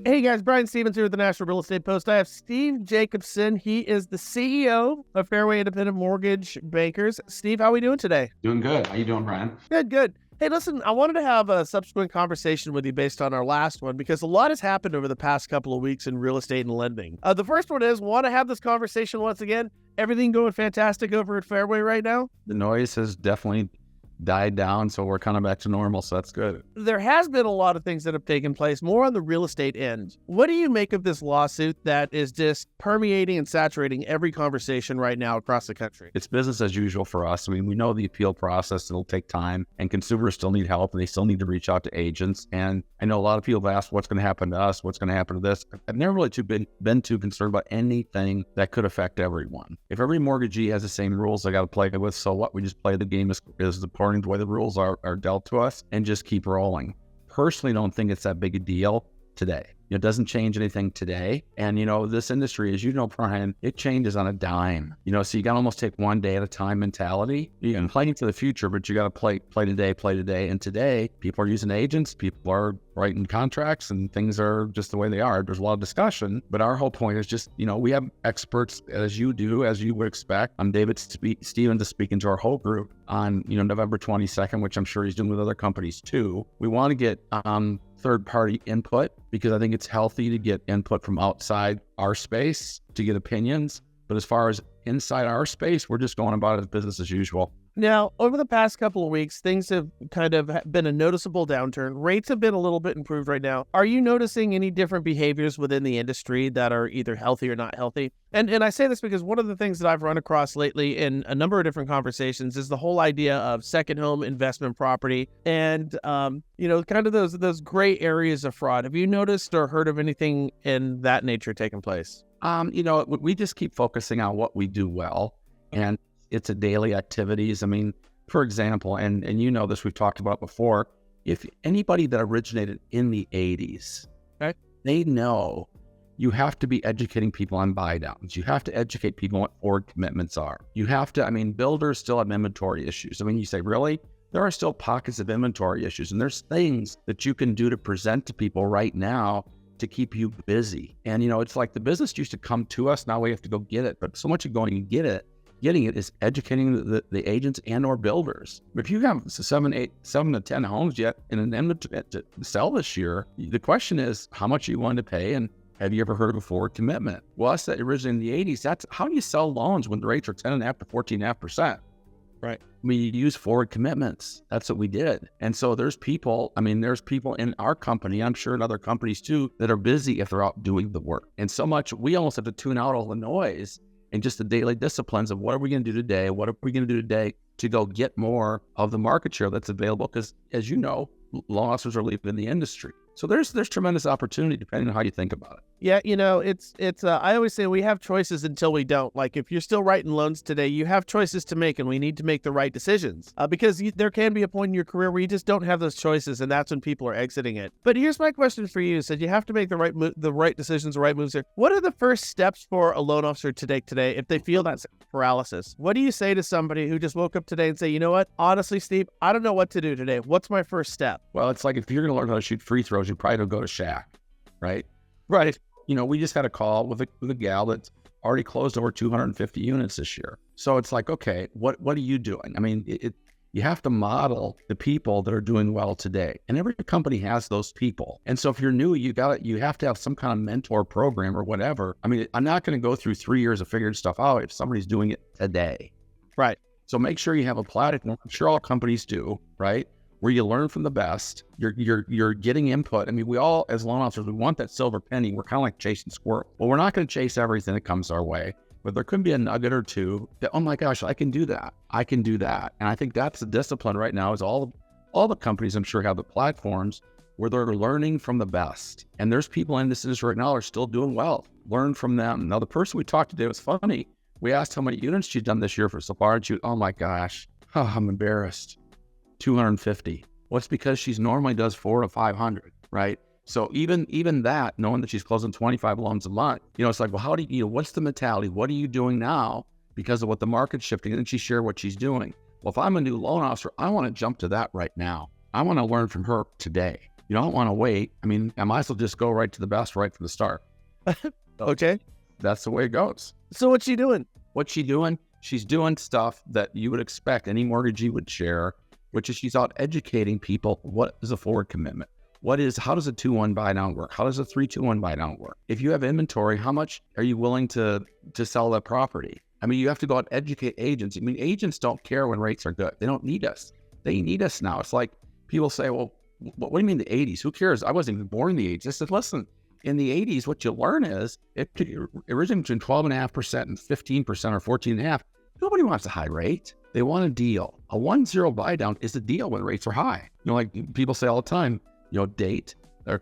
Hey guys, Brian Stevens here with the National Real Estate Post. I have Steve Jacobson. He is the CEO of Fairway Independent Mortgage Bankers. Steve, how are we doing today? Doing good. How you doing, Brian? Good. Hey, listen, I wanted to have a subsequent conversation with you based on our last one because a lot has happened over the past couple of weeks in real estate and lending. The first one is, want to have this conversation once again. Everything going fantastic over at Fairway right now? The noise has definitely died down, so we're kind of back to normal, so that's good. There has been a lot of things that have taken place, more on the real estate end. What do you make of this lawsuit that is just permeating and saturating every conversation right now across the country? It's business as usual for us. I mean, we know the appeal process, it'll take time, and consumers still need help, and they still need to reach out to agents. And I know a lot of people have asked what's going to happen to us, what's going to happen to this. I've never really been too concerned about anything that could affect everyone. If every mortgagee has the same rules they got to play with, so what? We just play the game as according to the way the rules are dealt to us and just keep rolling. Personally, don't think it's that big a deal today. It doesn't change anything today. And, this industry, as you know, Brian, it changes on a dime. So you got to almost take one day at a time mentality. You can plan to the future, but you got to play today. And today, people are using agents, people are writing contracts, and things are just the way they are. There's a lot of discussion, but our whole point is just, we have experts, as you do, as you would expect. I'm David Stevens to speak into our whole group on, November 22nd, which I'm sure he's doing with other companies too. We want to get third-party input because I think it's healthy to get input from outside our space to get opinions. But as far as inside our space, we're just going about it as business as usual. Now, over the past couple of weeks, things have kind of been a noticeable downturn. Rates have been a little bit improved right now. Are you noticing any different behaviors within the industry that are either healthy or not healthy? And I say this because one of the things that I've run across lately in a number of different conversations is the whole idea of second home investment property and, kind of those gray areas of fraud. Have you noticed or heard of anything in that nature taking place? We just keep focusing on what we do well, and it's a daily activities. I mean, for example, and this, we've talked about before, if anybody that originated in the 80s, okay, they know you have to be educating people on buy downs. You have to educate people on what forward commitments are. You have to, builders still have inventory issues. You say, really? There are still pockets of inventory issues, and there's things that you can do to present to people right now to keep you busy. And, it's like the business used to come to us. Now we have to go get it. But so much of going and getting it is educating the agents and or builders. If you have 7 to 10 homes yet in an inventory to sell this year, the question is, how much are you willing to pay? And have you ever heard of a forward commitment? Well, us that originated in the 80s, that's how do you sell loans when the rates are 10.5 to 14.5%? Right. We use forward commitments. That's what we did. And so there's people in our company, I'm sure in other companies too, that are busy if they're out doing the work. And so much, we almost have to tune out all the noise and just the daily disciplines of what are we going to do today? What are we going to do today to go get more of the market share that's available? Because as you know, loan officers are leaving the industry. So there's tremendous opportunity depending on how you think about it. Yeah, it's I always say we have choices until we don't. Like if you're still writing loans today, you have choices to make, and we need to make the right decisions because there can be a point in your career where you just don't have those choices, and that's when people are exiting it. But here's my question for you: you have to make the right decisions, the right moves here. What are the first steps for a loan officer to take today if they feel that paralysis? What do you say to somebody who just woke up today and say, you know what, honestly, Steve, I don't know what to do today. What's my first step? Well, it's like if you're going to learn how to shoot free throws, you probably don't go to Shaq, right? Right. We just had a call with a gal that's already closed over 250 units this year. So it's like, okay, what are you doing? You have to model the people that are doing well today. And every company has those people. And so if you're new, you have to have some kind of mentor program or whatever. I'm not going to go through 3 years of figuring stuff out if somebody's doing it today. Right. So make sure you have a platform. I'm sure all companies do, right? Where you learn from the best, you're getting input. We all, as loan officers, we want that silver penny. We're kind of like chasing squirrel. Well, we're not going to chase everything that comes our way, but there could be a nugget or two that, oh my gosh, I can do that. And I think that's the discipline right now is all the companies, I'm sure, have the platforms where they're learning from the best. And there's people in this industry right now are still doing well. Learn from them. Now, the person we talked to today was funny. We asked how many units she'd done this year for so far, and she, oh my gosh, I'm embarrassed. 250. Well, it's because she's normally does 400 to 500, right? So even that, knowing that she's closing 25 loans a month, it's like, well, how do you, what's the mentality? What are you doing now because of what the market's shifting? And then she shared what she's doing. Well, if I'm a new loan officer, I want to jump to that right now. I want to learn from her today. You don't want to wait. I mean, I might as well just go right to the best right from the start. Okay. That's the way it goes. So what's she doing? What's she doing? She's doing stuff that you would expect any mortgagee would share, which is she's out educating people. What is a forward commitment? How does a 2-1 buy down work? How does a 3-2-1 buy down work? If you have inventory, how much are you willing to sell that property? I mean, you have to go out and educate agents. I mean, agents don't care when rates are good. They don't need us. They need us now. It's like people say, well, what do you mean the 80s? Who cares? I wasn't even born in the 80s. I said, listen, in the 80s, what you learn is it originally between 12.5% and 15% or 14.5%. Nobody wants a high rate. They want a deal. A 1-0 buy down is a deal when rates are high. You know, like people say all the time, date or,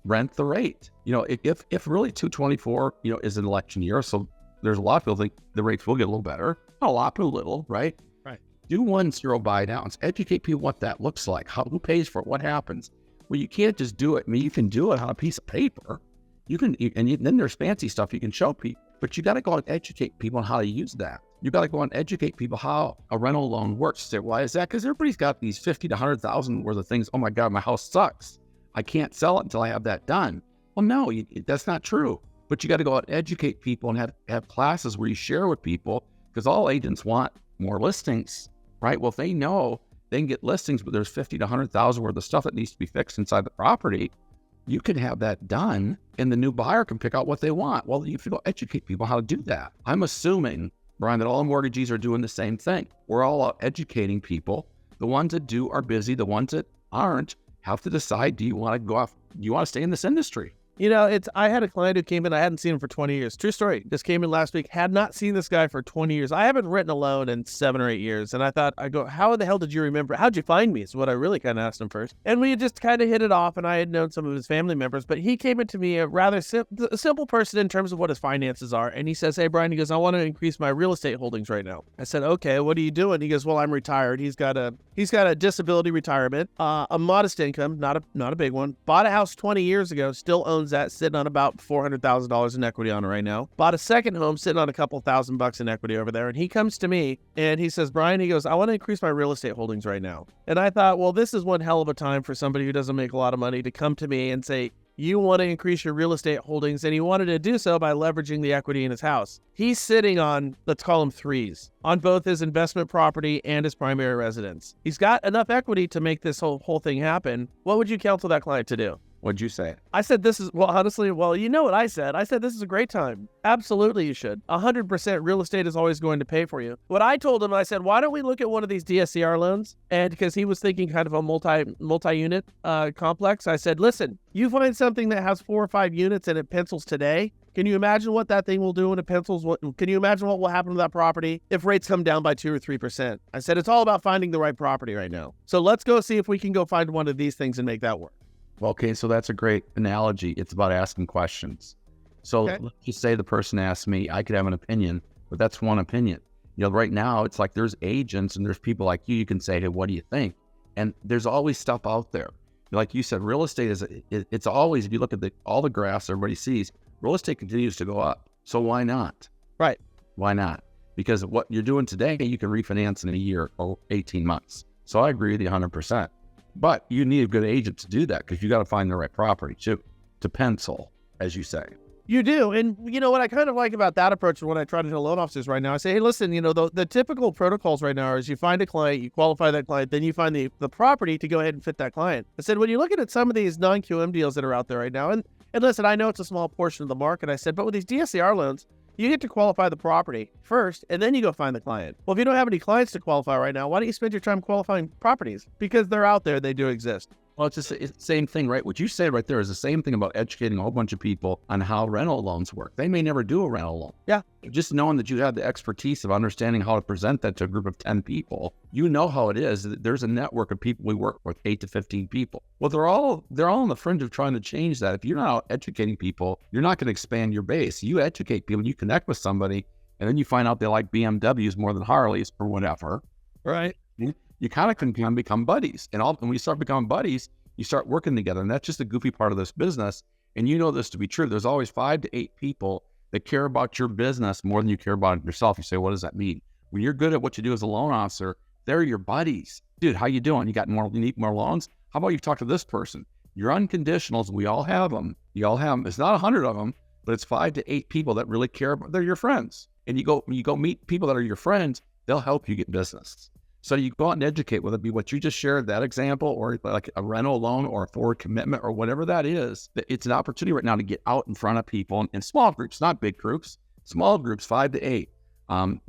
rent the rate. If really 224, is an election year. So there's a lot of people think the rates will get a little better. Not a lot, but a little, right? Right. Do 1-0 buy downs. Educate people what that looks like. Who pays for it? What happens? Well, you can't just do it. I mean, you can do it on a piece of paper. Then there's fancy stuff you can show people, but you got to go and educate people on how to use that. You got to go and educate people how a rental loan works. Say, why is that? Because everybody's got these 50 to 100,000 worth of things. Oh my God, my house sucks. I can't sell it until I have that done. Well, no, that's not true. But you got to go out and educate people and have classes where you share with people, because all agents want more listings, right? Well, if they know they can get listings, but there's 50 to 100,000 worth of stuff that needs to be fixed inside the property, you can have that done and the new buyer can pick out what they want. Well, you have to go educate people how to do that. I'm assuming, Brian, that all mortgagees are doing the same thing. We're all out educating people. The ones that do are busy. The ones that aren't have to decide, do you want to go off? Do you want to stay in this industry? I had a client who came in, I hadn't seen him for 20 years. True story. Just came in last week, had not seen this guy for 20 years. I haven't written a loan in 7 or 8 years. And I go, how the hell did you remember? How'd you find me? Is what I really kind of asked him first. And we just kind of hit it off, and I had known some of his family members, but he came into me a rather simple person in terms of what his finances are. And he says, hey, Brian, he goes, I want to increase my real estate holdings right now. I said, okay, what are you doing? He goes, well, I'm retired. He's got a disability retirement, a modest income, not a big one. Bought a house 20 years ago, still owns that, sitting on about $400,000 in equity on it right now. Bought a second home, sitting on a couple $1,000 in equity over there. And he comes to me and he says, Brian, he goes, I want to increase my real estate holdings right now. And I thought, well, this is one hell of a time for somebody who doesn't make a lot of money to come to me and say, you want to increase your real estate holdings, and he wanted to do so by leveraging the equity in his house. He's sitting on, let's call them 3s, on both his investment property and his primary residence. He's got enough equity to make this whole thing happen. What would you counsel that client to do? What'd you say? I said, honestly, you know what I said. I said, this is a great time. Absolutely, you should. 100% real estate is always going to pay for you. What I told him, I said, why don't we look at one of these DSCR loans? And because he was thinking kind of a multi-unit complex, I said, listen, you find something that has 4 or 5 units and it pencils today. Can you imagine what that thing will do when it pencils? Can you imagine what will happen to that property if rates come down by 2 or 3%? I said, it's all about finding the right property right now. So let's go see if we can go find one of these things and make that work. Well, okay, so that's a great analogy. It's about asking questions. So Let's just say the person asks me, I could have an opinion, but that's one opinion. Right now it's like there's agents and there's people like you can say, hey, what do you think? And there's always stuff out there. Like you said, real estate it's always, if you look at all the graphs everybody sees, real estate continues to go up. So why not? Right. Why not? Because what you're doing today, you can refinance in a year or 18 months. So I agree with you 100%. But you need a good agent to do that, because you got to find the right property to pencil, as you say. You do. And what I kind of like about that approach and what I try to tell loan officers right now, I say, hey, listen, the typical protocols right now is you find a client, you qualify that client, then you find the property to go ahead and fit that client. I said, when you're looking at some of these non-QM deals that are out there right now, and listen, I know it's a small portion of the market, I said, but with these DSCR loans, you get to qualify the property first, and then you go find the client. Well, if you don't have any clients to qualify right now, why don't you spend your time qualifying properties? Because they're out there, they do exist. Well, it's the same thing, right? What you said right there is the same thing about educating a whole bunch of people on how rental loans work. They may never do a rental loan. Yeah. Just knowing that you have the expertise of understanding how to present that to a group of 10 people, you know how it is. There's a network of people we work with, 8 to 15 people. Well, they're all on the fringe of trying to change that. If you're not out educating people, you're not going to expand your base. You educate people, you connect with somebody, and then you find out they like BMWs more than Harleys or whatever. Right. You kind of can become buddies. And when you start becoming buddies, you start working together. And that's just a goofy part of this business. And you know this to be true. There's always 5 to 8 people that care about your business more than you care about it yourself. You say, what does that mean? When you're good at what you do as a loan officer, They're your buddies. Dude, how you doing? You need more loans? How about you talk to this person? Your unconditionals, we all have them. You all have them. It's not 100 of them, but it's 5 to 8 people that really care about, they're your friends. And you go meet people that are your friends, they'll help you get business. So you go out and educate, whether it be what you just shared, that example, or like a rental loan or a forward commitment or whatever that is. It's an opportunity right now to get out in front of people in small groups, not big groups, small groups, 5 to 8. And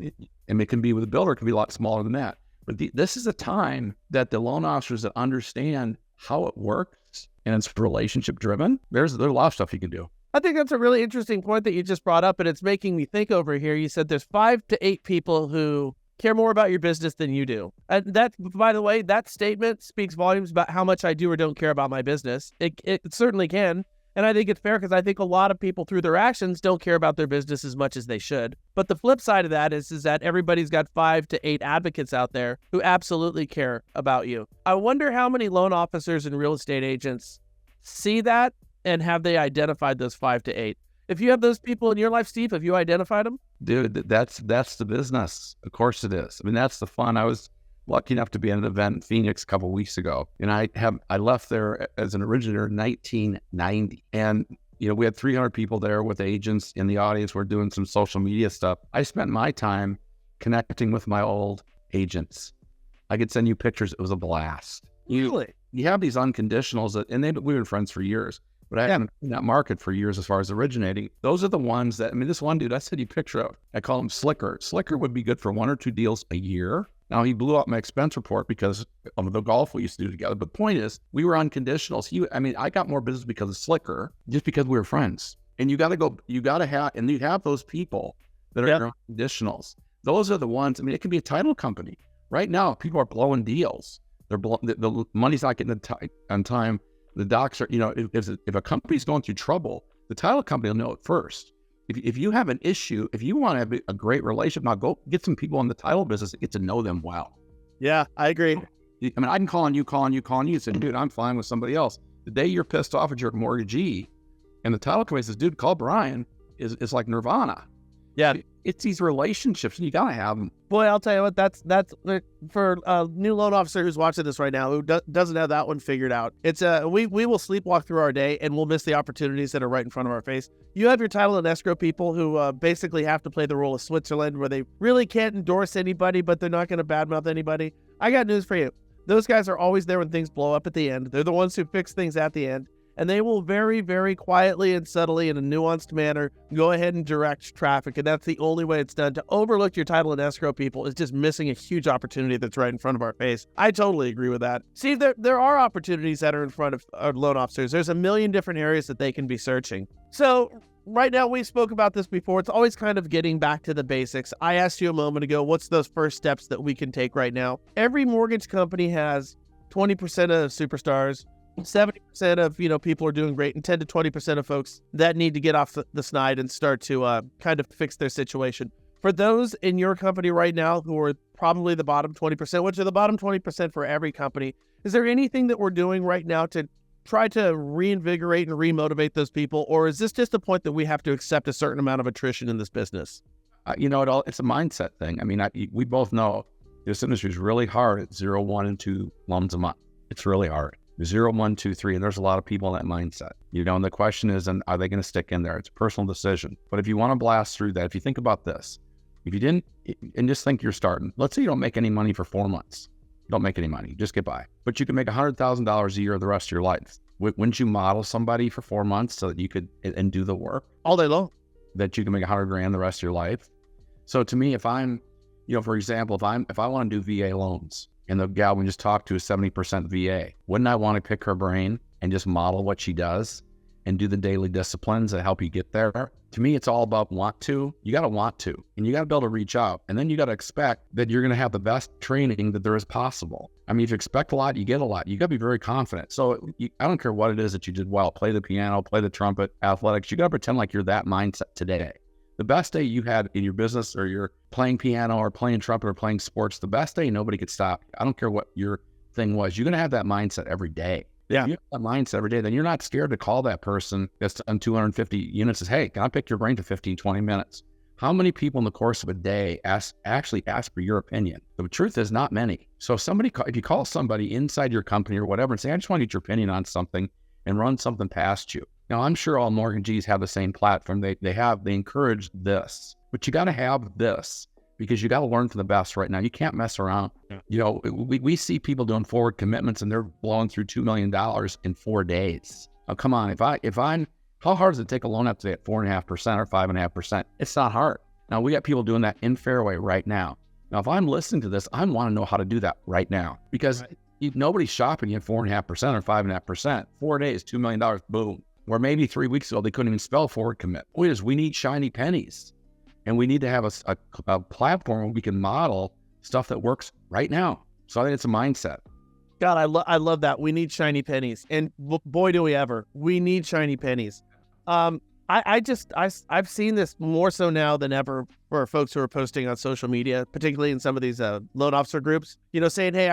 it can be with a builder, it can be a lot smaller than that. But this is a time that the loan officers that understand how it works and it's relationship driven, there's a lot of stuff you can do. I think that's a really interesting point that you just brought up, and it's making me think over here. You said there's 5 to 8 people who care more about your business than you do. And that, by the way, that statement speaks volumes about how much I do or don't care about my business. It certainly can. And I think it's fair because I think a lot of people through their actions don't care about their business as much as they should. But the flip side of that is that everybody's got 5 to 8 advocates out there who absolutely care about you. I wonder how many loan officers and real estate agents see that, and have they identified those 5 to 8? If you have those people in your life, Steve, have you identified them? Dude, that's the business. Of course it is. I mean, that's the fun. I was lucky enough to be at an event in Phoenix a couple of weeks ago, and I left there as an originator in 1990, and we had 300 people there with agents in the audience. We're doing some social media stuff. I spent my time connecting with my old agents. I could send you pictures. It was a blast. Really? You have these unconditionals we were friends for years. But I haven't in that market for years as far as originating. Those are the ones that, this one dude, I sent you a picture of. I call him Slicker. Slicker would be good for 1 or 2 deals a year. Now, he blew up my expense report because of the golf we used to do together. But the point is, we were unconditionals. I got more business because of Slicker, just because we were friends. And you have those people that are your unconditionals. Those are the ones, it can be a title company. Right now, people are blowing deals. The money's not getting on time. The docs are, if a company's going through trouble, the title company will know it first. If you have an issue, if you want to have a great relationship, now go get some people in the title business that get to know them well. Yeah, I agree. I can call on you, say, dude, I'm fine with somebody else. The day you're pissed off at your mortgagee and the title company says, dude, call Brian, is like nirvana. Yeah. It's these relationships, and you got to have them. Boy, I'll tell you what, that's for a new loan officer who's watching this right now who doesn't have that one figured out. It's we will sleepwalk through our day, and we'll miss the opportunities that are right in front of our face. You have your title and escrow people who basically have to play the role of Switzerland, where they really can't endorse anybody, but they're not going to badmouth anybody. I got news for you. Those guys are always there when things blow up at the end. They're the ones who fix things at the end. And they will very, very quietly and subtly in a nuanced manner go ahead and direct traffic. And that's the only way it's done. To overlook your title and escrow people is just missing a huge opportunity that's right in front of our face. I totally agree with that. See, there are opportunities that are in front of our loan officers. There's a million different areas that they can be searching. So right now, we spoke about this before. It's always kind of getting back to the basics. I asked you a moment ago, what's those first steps that we can take right now? Every mortgage company has 20% of superstars, 70% of people are doing great, and 10 to 20% of folks that need to get off the snide and start to kind of fix their situation. For those in your company right now who are probably the bottom 20%, which are the bottom 20% for every company, is there anything that we're doing right now to try to reinvigorate and remotivate those people, or is this just a point that we have to accept a certain amount of attrition in this business? It's a mindset thing. We both know this industry is really hard at 0, 1, and 2 loans a month. It's really hard. 0, 1, 2, 3, and there's a lot of people in that mindset. And the question is, are they going to stick in there? It's a personal decision. But if you want to blast through that, if you think about this, if you didn't, and just think you're starting, let's say you don't make any money for 4 months. You don't make any money, just get by. But you can make $100,000 a year the rest of your life. Wouldn't you model somebody for 4 months so that you could, and do the work? All day long. That you can make $100,000 the rest of your life? So to me, if I'm, for example, if I want to do VA loans, and the gal we just talked to is 70% VA, wouldn't I want to pick her brain and just model what she does and do the daily disciplines that help you get there? To me, it's all about want to. You got to want to, and you got to be able to reach out. And then you got to expect that you're going to have the best training that there is possible. If you expect a lot, you get a lot. You got to be very confident. So I don't care what it is that you did well, play the piano, play the trumpet, athletics. You got to pretend like you're that mindset today. The best day you had in your business, or you're playing piano or playing trumpet or playing sports, the best day nobody could stop. I don't care what your thing was. You're going to have that mindset every day. Yeah. If you have that mindset every day, then you're not scared to call that person that's on 250 units and say, hey, can I pick your brain for 15, 20 minutes? How many people in the course of a day actually ask for your opinion? The truth is not many. So if you call somebody inside your company or whatever and say, I just want to get your opinion on something and run something past you. Now, I'm sure all mortgagees have the same platform. They encourage this, but you got to have this because you got to learn from the best right now. You can't mess around. Yeah. You know, we see people doing forward commitments and they're blowing through $2 million in 4 days. Now, come on, how hard does it take a loan up today at 4.5% or 5.5%? It's not hard. Now, we got people doing that in Fairway right now. Now, if I'm listening to this, I want to know how to do that right now because nobody's shopping you at 4.5% or 5.5%. 4 days, $2 million, boom. Or maybe 3 weeks ago, they couldn't even spell forward commit. We need shiny pennies. And we need to have a platform where we can model stuff that works right now. So I think it's a mindset. God, I love that. We need shiny pennies. And boy, do we ever. We need shiny pennies. I've seen this more so now than ever for folks who are posting on social media, particularly in some of these loan officer groups, you know, saying, hey,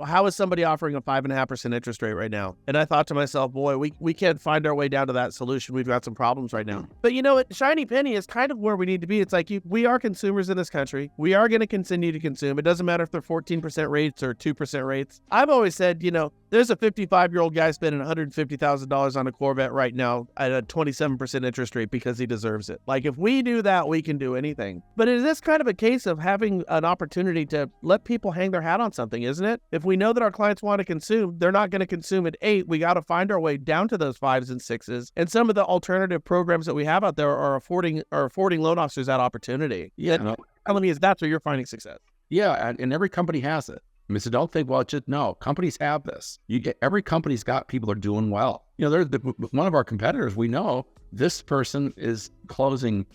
how is somebody offering a 5.5% interest rate right now? And I thought to myself, boy, we can't find our way down to that solution. We've got some problems right now. But you know what? Shiny penny is kind of where we need to be. It's like we are consumers in this country. We are going to continue to consume. It doesn't matter if they're 14% rates or 2% rates. I've always said, you know, there's a 55-year-old guy spending $150,000 on a Corvette right now at a 27% interest rate because he deserves it. Like if we do that, we can do anything. But it is kind of a case of having an opportunity to let people hang their hat on something, isn't it? If we know that our clients want to consume, they're not going to consume at 8. We got to find our way down to those 5s and 6s. And some of the alternative programs that we have out there are affording loan officers that opportunity. Yeah, telling me is that's where you're finding success. Yeah, and every company has it. I mean, so don't think, well, no, companies have this. Every company's got people that are doing well. You know, one of our competitors, we know this person is closing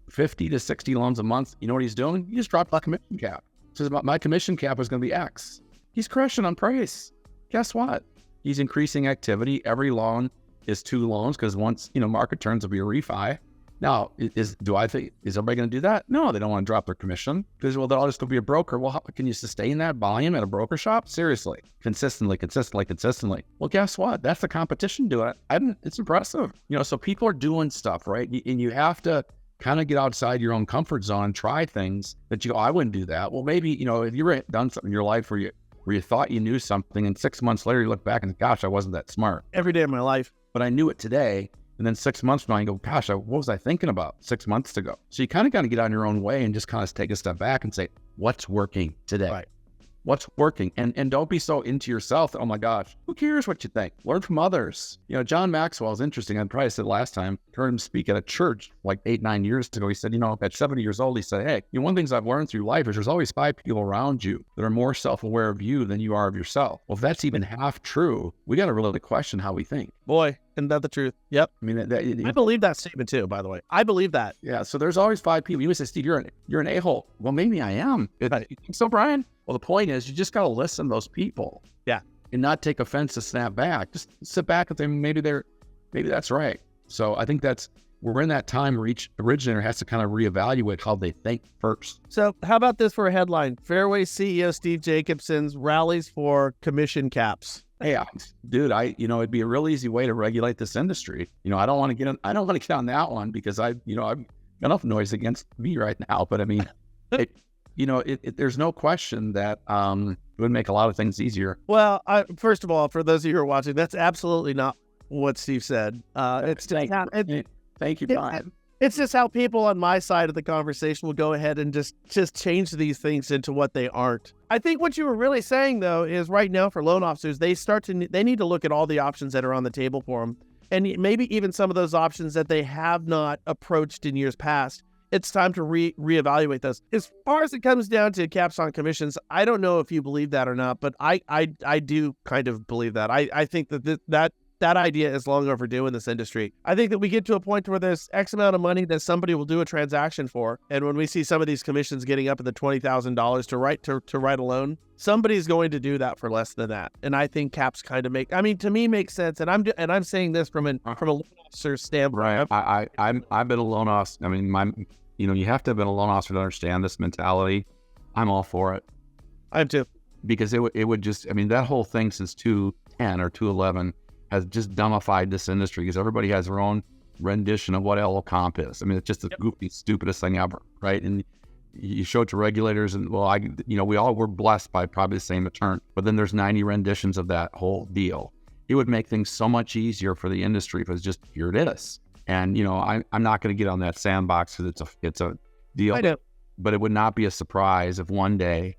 50 to 60 loans a month. You know what he's doing? He just dropped my commission cap. Says my commission cap is going to be X. He's crushing on price. Guess what? He's increasing activity. Every loan is 2 loans because once, you know, market turns will be a refi. Now, is everybody going to do that? No, they don't want to drop their commission because, well, they'll just go be a broker. Well, can you sustain that volume at a broker shop? Seriously, consistently. Well, guess what? That's the competition doing it. It's impressive. You know, so people are doing stuff, right? And you have to kind of get outside your own comfort zone, try things that you go, I wouldn't do that. Well, maybe, you know, if you've done something in your life where you thought you knew something and 6 months later you look back and gosh, I wasn't that smart. Every day of my life. But I knew it today. And then 6 months from now, you go, gosh, what was I thinking about 6 months ago? So you kind of got to get on your own way and just kind of take a step back and say, what's working today? Right. What's working? And don't be so into yourself that, oh my gosh, who cares what you think? Learn from others. You know, John Maxwell is interesting. I probably said last time, heard him speak at a church like 8-9 years ago. He said, you know, at 70 years old, he said, hey, you know, one of the things I've learned through life is there's always 5 people around you that are more self-aware of you than you are of yourself. Well, if that's even half true, we got to really question how we think. Boy, isn't that the truth? Yep. I mean, I believe that statement too, by the way. I believe that. Yeah. So there's always 5 people. You would say, Steve, you're an a-hole. Well, maybe I am. You think so, Brian? Well, the point is you just got to listen to those people. Yeah. And not take offense to snap back. Just sit back and think, maybe that's right. So I think we're in that time where each originator has to kind of reevaluate how they think first. So how about this for a headline? Fairway CEO Steve Jacobson's rallies for commission caps. Hey, dude, it'd be a real easy way to regulate this industry. You know, I don't want to get on that one because I've got enough noise against me right now. But I mean, there's no question that it would make a lot of things easier. Well, first of all, for those of you who are watching, that's absolutely not what Steve said. Thank you, Brian. It's just how people on my side of the conversation will go ahead and just change these things into what they aren't. I think what you were really saying, though, is right now for loan officers, they need to look at all the options that are on the table for them. And maybe even some of those options that they have not approached in years past. It's time to reevaluate those. As far as it comes down to caps on commissions, I don't know if you believe that or not, but I do kind of believe that. I think that idea is long overdue in this industry. I think that we get to a point where there's X amount of money that somebody will do a transaction for. And when we see some of these commissions getting up at the $20,000 to write a loan, somebody's going to do that for less than that. And I think caps kind of make sense. And I'm saying this from a loan officer standpoint. Right. I've been a loan officer. I mean, you have to have been a loan officer to understand this mentality. I'm all for it. I am too. Because it would just, I mean, that whole thing since 2010 or 2011 has just dumbified this industry because everybody has their own rendition of what LO comp is. I mean, it's just the goofy, stupidest thing ever, right? And you show it to regulators, and we all were blessed by probably the same return, but then there's 90 renditions of that whole deal. It would make things so much easier for the industry if it was just, here it is. And I'm not going to get on that sandbox because it's a deal. I know. But it would not be a surprise if one day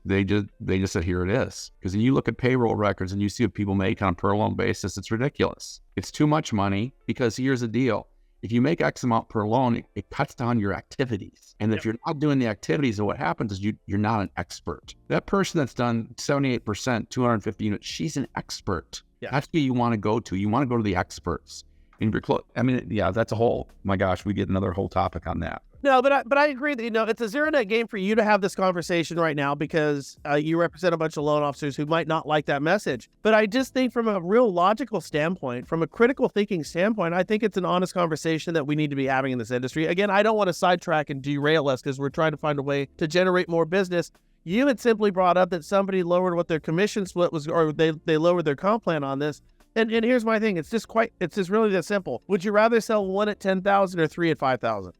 they just said, here it is. Because when you look at payroll records and you see what people make on a per loan basis, it's ridiculous. It's too much money, because here's the deal. If you make X amount per loan, it cuts down your activities. And if you're not doing the activities, then what happens is you're not an expert. That person that's done 78%, 250 units, she's an expert. Yeah. That's who you want to go to. You want to go to the experts. And that's a whole, my gosh, we get another whole topic on that. No, but I agree that, it's a zero net game for you to have this conversation right now, because you represent a bunch of loan officers who might not like that message. But I just think from a real logical standpoint, from a critical thinking standpoint, I think it's an honest conversation that we need to be having in this industry. Again, I don't want to sidetrack and derail us, because we're trying to find a way to generate more business. You had simply brought up that somebody lowered what their commission split was, or they lowered their comp plan on this. And here's my thing. It's just really that simple. Would you rather sell one at 10,000 or three at 5,000?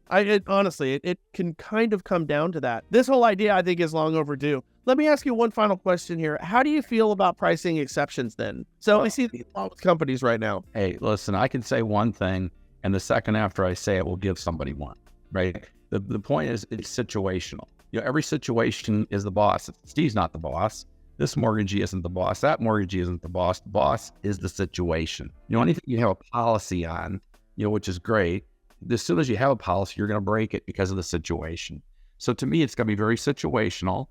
Honestly, it can kind of come down to that. This whole idea, I think, is long overdue. Let me ask you one final question here. How do you feel about pricing exceptions then? So I see a lot with companies right now. Hey, listen, I can say one thing, and the second after I say it will give somebody one, right? The point is, it's situational. Every situation is the boss. Steve's not the boss. This mortgagee isn't the boss. That mortgagee isn't the boss. The boss is the situation. Anything you have a policy on, which is great. As soon as you have a policy, you're going to break it because of the situation. So to me, it's going to be very situational.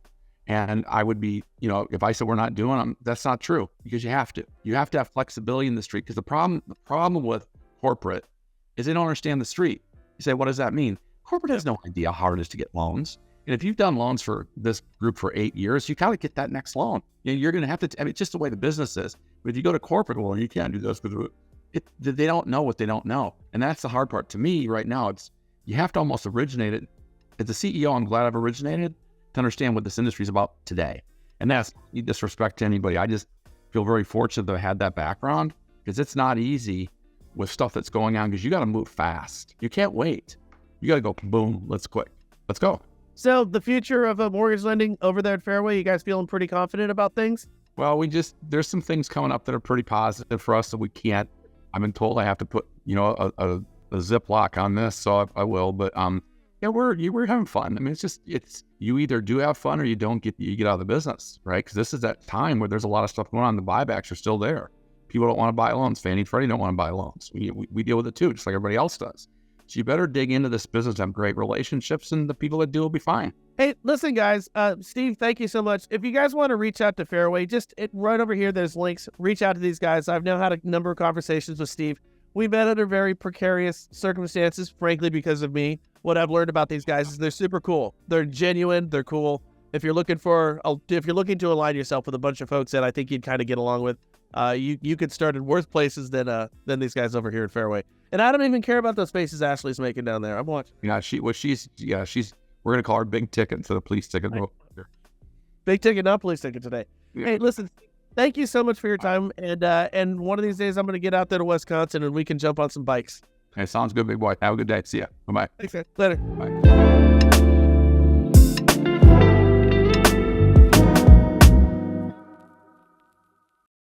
And I would be, if I said we're not doing them, that's not true, because you have to. You have to have flexibility in the street, because the problem with corporate is they don't understand the street. You say, what does that mean? Corporate has no idea how hard it is to get loans. And if you've done loans for this group for 8 years, you got to get that next loan. You're going to have to, it's just the way the business is. But if you go to corporate, well, you can't do this because they don't know what they don't know. And that's the hard part. To me right now, you have to almost originate it. As a CEO, I'm glad I've originated to understand what this industry is about today. And that's no disrespect to anybody. I just feel very fortunate that I had that background, because it's not easy with stuff that's going on, because you got to move fast. You can't wait. You got to go, boom, let's go. So the future of mortgage lending over there at Fairway, you guys feeling pretty confident about things? Well, there's some things coming up that are pretty positive for us that we can't. I've been told I have to put, a Ziploc on this, so I will. But we're having fun. I mean, it's you either do have fun or you don't get out of the business, right? Because this is that time where there's a lot of stuff going on. The buybacks are still there. People don't want to buy loans. Fannie and Freddie don't want to buy loans. We deal with it too, just like everybody else does. So you better dig into this business, have great relationships, and the people that do will be fine. Hey, listen, guys. Steve, thank you so much. If you guys want to reach out to Fairway, right over here, there's links. Reach out to these guys. I've now had a number of conversations with Steve. We met under very precarious circumstances, frankly, because of me. What I've learned about these guys is they're super cool. They're genuine. They're cool. If you're looking to align yourself with a bunch of folks that I think you'd kind of get along with, you could start in worse places than these guys over here at Fairway. And I don't even care about those faces Ashley's making down there. I'm watching. We're gonna call her big ticket instead of police ticket. Big ticket, not police ticket today. Yeah. Hey, listen, thank you so much for your time. And one of these days I'm gonna get out there to Wisconsin and we can jump on some bikes. Hey, sounds good, big boy. Have a good day. See ya. Bye-bye. Thanks, man. Later. Bye.